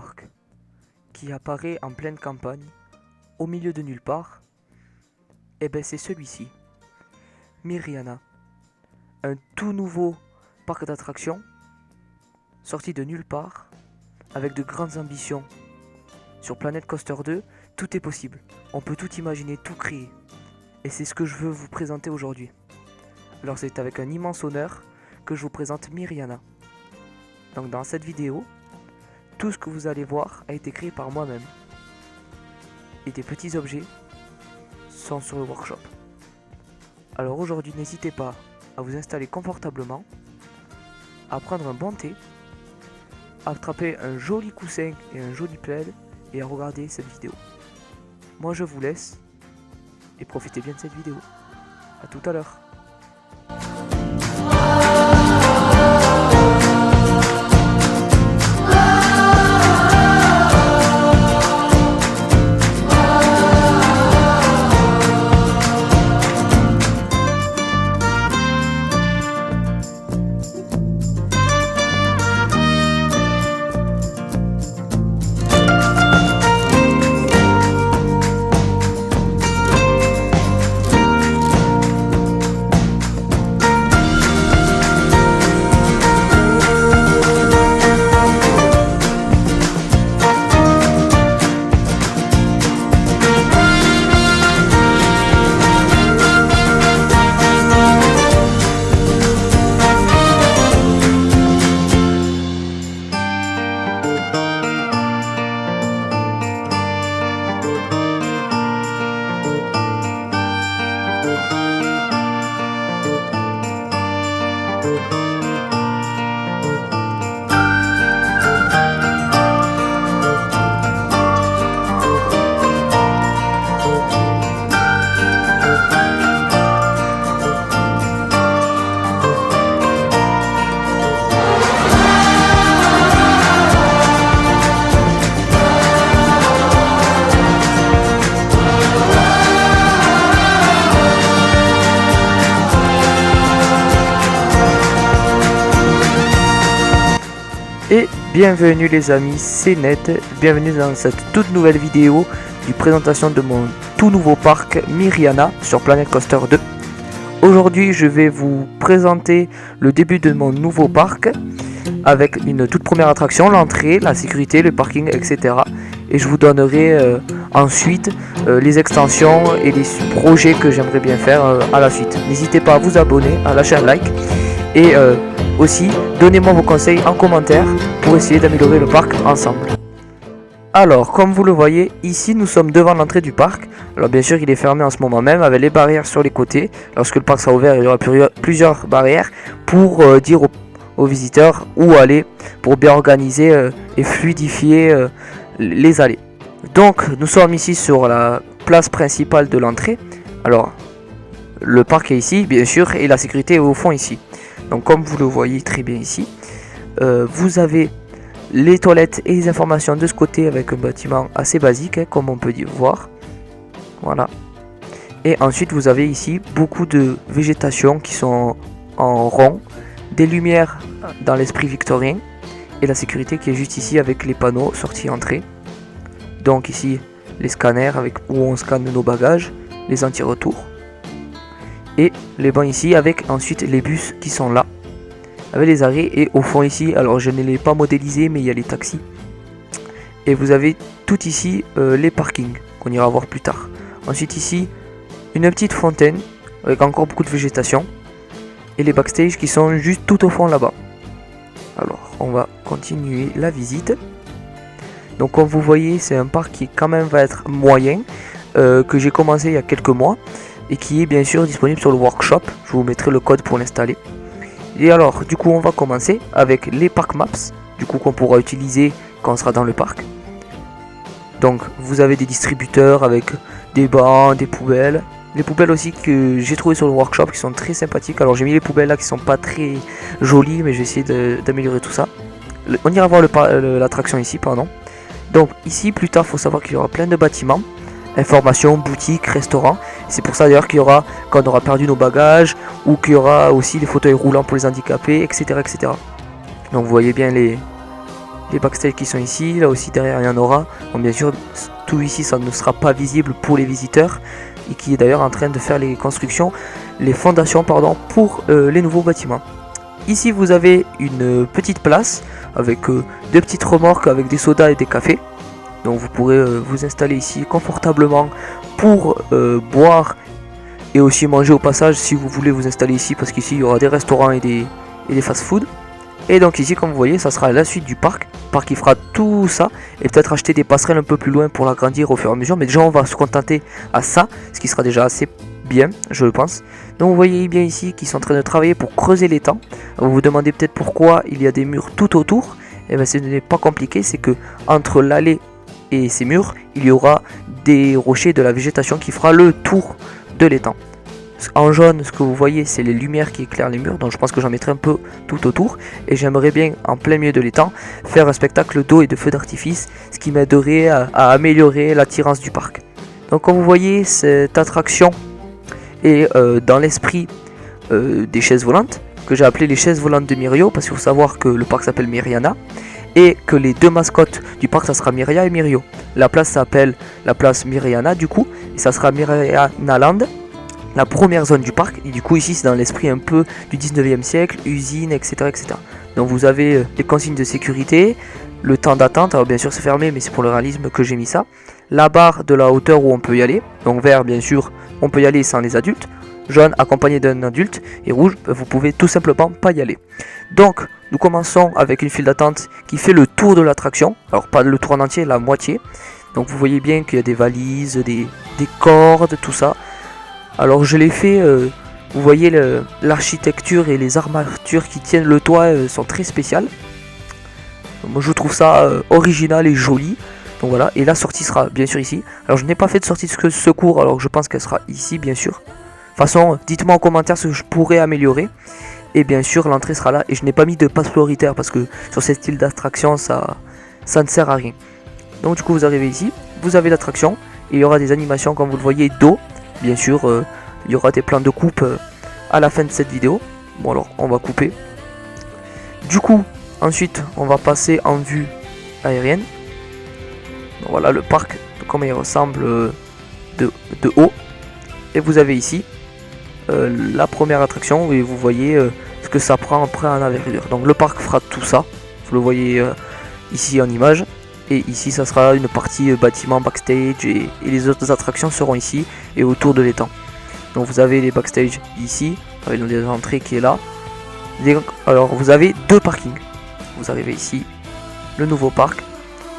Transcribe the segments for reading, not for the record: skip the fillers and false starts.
parc qui apparaît en pleine campagne, au milieu de nulle part, et ben c'est celui-ci, Myriana, un tout nouveau parc d'attractions sorti de nulle part, avec de grandes ambitions. Sur Planet Coaster 2, tout est possible, on peut tout imaginer, tout créer, et c'est ce que je veux vous présenter aujourd'hui. Alors c'est avec un immense honneur que je vous présente Myriana. Donc dans cette vidéo, tout ce que vous allez voir a été créé par moi-même. Et des petits objets sont sur le workshop. Alors aujourd'hui, n'hésitez pas à vous installer confortablement, à prendre un bon thé, à attraper un joli coussin et un joli plaid et à regarder cette vidéo. Moi je vous laisse et profitez bien de cette vidéo. A tout à l'heure. Et bienvenue les amis, c'est Ned, bienvenue dans cette toute nouvelle vidéo du présentation de mon tout nouveau parc Myriana sur Planet Coaster 2. Aujourd'hui je vais vous présenter le début de mon nouveau parc avec une toute première attraction, l'entrée, la sécurité, le parking, etc. Et je vous donnerai ensuite les extensions et les projets que j'aimerais bien faire à la suite. N'hésitez pas à vous abonner, à lâcher un like et aussi, donnez-moi vos conseils en commentaire pour essayer d'améliorer le parc ensemble. Alors, comme vous le voyez, ici nous sommes devant l'entrée du parc. Alors bien sûr, il est fermé en ce moment même avec les barrières sur les côtés. Lorsque le parc sera ouvert, il y aura plusieurs barrières pour dire aux visiteurs où aller pour bien organiser et fluidifier les allées. Donc, nous sommes ici sur la place principale de l'entrée. Alors, le parc est ici, bien sûr, et la sécurité est au fond ici. Donc comme vous le voyez très bien ici, vous avez les toilettes et les informations de ce côté avec un bâtiment assez basique, comme on peut voir. Voilà. Et ensuite vous avez ici beaucoup de végétation qui sont en rond, des lumières dans l'esprit victorien et la sécurité qui est juste ici avec les panneaux sortie-entrée. Donc ici les scanners où on scanne nos bagages, les anti-retours. Et les bancs ici avec ensuite les bus qui sont là avec les arrêts et au fond ici, alors je ne l'ai pas modélisé mais il y a les taxis et vous avez tout ici les parkings qu'on ira voir plus tard. Ensuite ici une petite fontaine avec encore beaucoup de végétation et les backstage qui sont juste tout au fond là-bas. Alors on va continuer la visite. Donc comme vous voyez, c'est un parc qui quand même va être moyen, que j'ai commencé il y a quelques mois et qui est bien sûr disponible sur le workshop. Je vous mettrai le code pour l'installer. Et alors du coup on va commencer avec les park maps, du coup qu'on pourra utiliser quand on sera dans le parc. Donc vous avez des distributeurs avec des bancs, des poubelles. Les poubelles aussi que j'ai trouvé sur le workshop qui sont très sympathiques. Alors j'ai mis les poubelles là qui sont pas très jolies, mais je vais essayer d'améliorer tout ça. On ira voir l'attraction ici, pardon. Donc ici plus tard il faut savoir qu'il y aura plein de bâtiments. Information, boutique, restaurant. C'est pour ça d'ailleurs qu'il y aura, quand on aura perdu nos bagages, ou qu'il y aura aussi des fauteuils roulants pour les handicapés, etc. etc. Donc vous voyez bien les backstage qui sont ici, là aussi derrière il y en aura. Donc bien sûr tout ici ça ne sera pas visible pour les visiteurs, et qui est d'ailleurs en train de faire les constructions, les fondations pardon, pour les nouveaux bâtiments. Ici vous avez une petite place avec deux petites remorques avec des sodas et des cafés. Donc vous pourrez vous installer ici confortablement pour boire et aussi manger au passage si vous voulez vous installer ici, parce qu'ici il y aura des restaurants et des fast-food. Et donc ici comme vous voyez ça sera la suite du parc. Le parc qui fera tout ça et peut-être acheter des passerelles un peu plus loin pour l'agrandir au fur et à mesure. Mais déjà on va se contenter à ça, ce qui sera déjà assez bien je pense. Donc vous voyez bien ici qu'ils sont en train de travailler pour creuser l'étang. Vous vous demandez peut-être pourquoi il y a des murs tout autour. Et bien ce n'est pas compliqué, c'est que entre l'allée et ces murs il y aura des rochers, de la végétation qui fera le tour de l'étang. En jaune, ce que vous voyez, c'est les lumières qui éclairent les murs, donc je pense que j'en mettrai un peu tout autour. Et j'aimerais bien, en plein milieu de l'étang, faire un spectacle d'eau et de feux d'artifice, ce qui m'aiderait à améliorer l'attirance du parc. Donc comme vous voyez, cette attraction est dans l'esprit des chaises volantes, que j'ai appelé les chaises volantes de Mirio, parce qu'il faut savoir que le parc s'appelle Myriana, et que les deux mascottes du parc, ça sera Myria et Mirio. La place s'appelle la place Myriana du coup, et ça sera Myriana Land, la première zone du parc. Et du coup ici c'est dans l'esprit un peu du 19e siècle, usine, etc. Donc vous avez les consignes de sécurité, le temps d'attente, alors bien sûr c'est fermé mais c'est pour le réalisme que j'ai mis ça, la barre de la hauteur où on peut y aller, donc vert bien sûr on peut y aller sans les adultes, jaune accompagné d'un adulte, et rouge vous pouvez tout simplement pas y aller. Donc nous commençons avec une file d'attente qui fait le tour de l'attraction, alors pas le tour en entier, la moitié. Donc vous voyez bien qu'il y a des valises, des cordes, tout ça. Alors je l'ai fait, vous voyez l'architecture et les armatures qui tiennent le toit sont très spéciales. Moi je trouve ça original et joli. Donc voilà, et la sortie sera bien sûr ici. Alors je n'ai pas fait de sortie de secours, alors je pense qu'elle sera ici bien sûr. De toute façon, dites-moi en commentaire ce que je pourrais améliorer. Et bien sûr l'entrée sera là, et je n'ai pas mis de passe prioritaire parce que sur ce style d'attraction ça ne sert à rien. Donc du coup vous arrivez ici, vous avez l'attraction, et il y aura des animations comme vous le voyez d'eau. Bien sûr, il y aura des plans de coupe à la fin de cette vidéo. Bon alors, on va couper. Du coup, ensuite, on va passer en vue aérienne. Donc, voilà le parc, comment il ressemble de haut. Et vous avez ici la première attraction, et vous voyez ce que ça prend après en envergure. Donc le parc fera tout ça. Vous le voyez ici en image. Et ici ça sera une partie bâtiment backstage, et les autres attractions seront ici et autour de l'étang. Donc vous avez les backstage ici, avec les entrées qui est là. Alors vous avez deux parkings. Vous arrivez ici, le nouveau parc,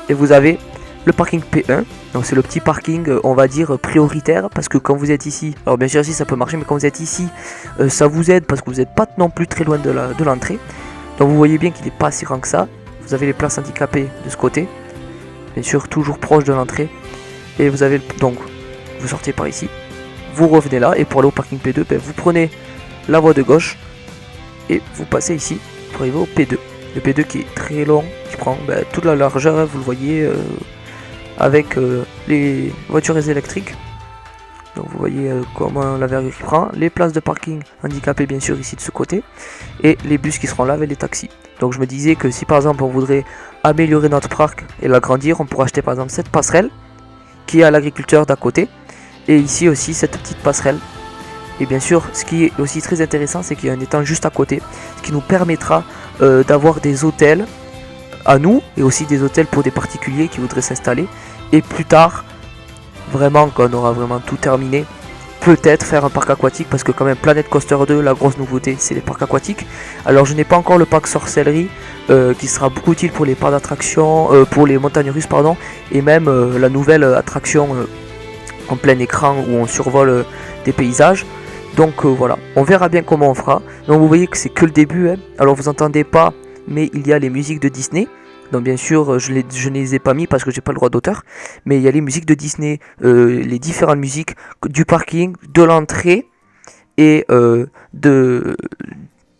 et vous avez le parking P1. Donc c'est le petit parking on va dire prioritaire, parce que quand vous êtes ici, alors bien sûr ici ça peut marcher, mais quand vous êtes ici ça vous aide parce que vous n'êtes pas non plus très loin de l'entrée. Donc vous voyez bien qu'il n'est pas si grand que ça. Vous avez les places handicapées de ce côté. Bien sûr toujours proche de l'entrée, et vous avez donc vous sortez par ici, vous revenez là, et pour aller au parking P2 vous prenez la voie de gauche et vous passez ici pour arriver au P2, le P2 qui est très long, qui prend toute la largeur, vous le voyez avec les voitures électriques. Donc vous voyez comment la vergure qui prend, les places de parking handicapées bien sûr ici de ce côté, et les bus qui seront là avec les taxis. Donc je me disais que si par exemple on voudrait améliorer notre parc et l'agrandir, on pourrait acheter par exemple cette passerelle qui est à l'agriculteur d'à côté, et ici aussi cette petite passerelle. Et bien sûr ce qui est aussi très intéressant, c'est qu'il y a un étang juste à côté, ce qui nous permettra d'avoir des hôtels à nous, et aussi des hôtels pour des particuliers qui voudraient s'installer, et plus tard, vraiment quand on aura vraiment tout terminé, peut-être faire un parc aquatique, parce que quand même Planet Coaster 2, la grosse nouveauté c'est les parcs aquatiques. Alors je n'ai pas encore le parc sorcellerie qui sera beaucoup utile pour les parcs d'attraction, pour les montagnes russes pardon, et même la nouvelle attraction en plein écran où on survole des paysages. Donc voilà, on verra bien comment on fera. Donc vous voyez que c'est que le début, hein. Alors vous entendez pas, mais il y a les musiques de Disney. Donc bien sûr je ne les ai pas mis parce que j'ai pas le droit d'auteur, mais il y a les musiques de Disney, les différentes musiques du parking, de l'entrée et de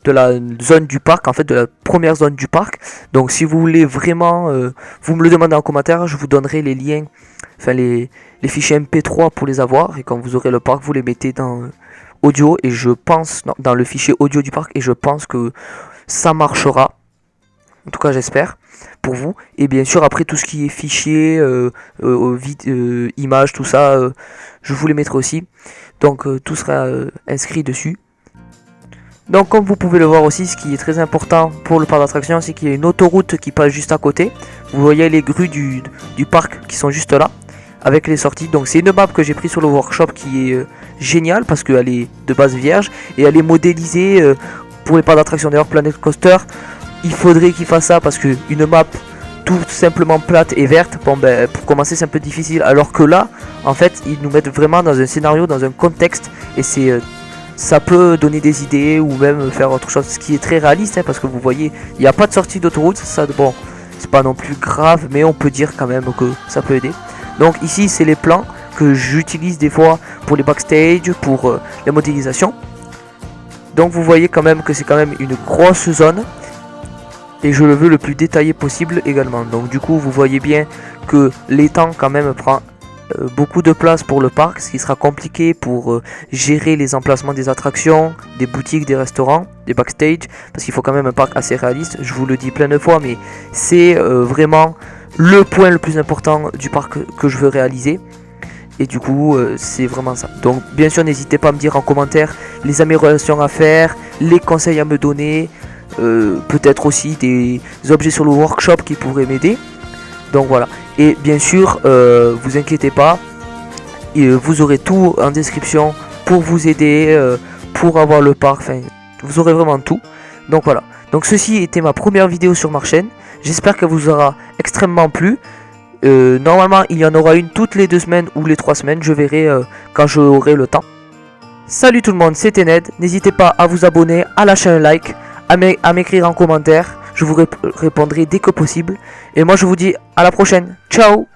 la zone du parc, en fait de la première zone du parc. Donc si vous voulez vraiment, vous me le demandez en commentaire, je vous donnerai les liens, enfin les fichiers MP3 pour les avoir, et quand vous aurez le parc vous les mettez dans audio, et je pense dans le fichier audio du parc, et je pense que ça marchera. En tout cas, j'espère pour vous. Et bien sûr, après tout ce qui est fichiers, images, tout ça, je vous les mettrai aussi. Donc tout sera inscrit dessus. Donc comme vous pouvez le voir aussi, ce qui est très important pour le parc d'attractions, c'est qu'il y a une autoroute qui passe juste à côté. Vous voyez les grues du parc qui sont juste là, avec les sorties. Donc c'est une map que j'ai prise sur le workshop qui est géniale parce qu'elle est de base vierge et elle est modélisée pour les parcs d'attractions. D'ailleurs Planet Coaster, il faudrait qu'il fasse ça parce que une map tout simplement plate et verte, bon ben pour commencer c'est un peu difficile. Alors que là, en fait, ils nous mettent vraiment dans un scénario, dans un contexte et c'est... ça peut donner des idées ou même faire autre chose, ce qui est très réaliste hein, parce que vous voyez, il n'y a pas de sortie d'autoroute, ça bon, c'est pas non plus grave, mais on peut dire quand même que ça peut aider. Donc ici, c'est les plans que j'utilise des fois pour les backstage, pour la modélisation. Donc vous voyez quand même que c'est quand même une grosse zone et je le veux le plus détaillé possible également. Donc du coup, vous voyez bien que l'étang quand même prend beaucoup de place pour le parc, ce qui sera compliqué pour gérer les emplacements des attractions, des boutiques, des restaurants, des backstage, parce qu'il faut quand même un parc assez réaliste. Je vous le dis plein de fois, mais c'est vraiment le point le plus important du parc que je veux réaliser. Et du coup, c'est vraiment ça. Donc, bien sûr, n'hésitez pas à me dire en commentaire les améliorations à faire, les conseils à me donner, peut-être aussi des objets sur le workshop qui pourraient m'aider. Donc voilà, et bien sûr, vous inquiétez pas, vous aurez tout en description pour vous aider, pour avoir le parc, enfin, vous aurez vraiment tout. Donc voilà, donc ceci était ma première vidéo sur ma chaîne, j'espère qu'elle vous aura extrêmement plu. Normalement, il y en aura une toutes les 2 semaines ou les 3 semaines, je verrai quand j'aurai le temps. Salut tout le monde, c'était Ned, n'hésitez pas à vous abonner, à lâcher un like, à m'écrire en commentaire. Je vous répondrai dès que possible. Et moi je vous dis à la prochaine. Ciao!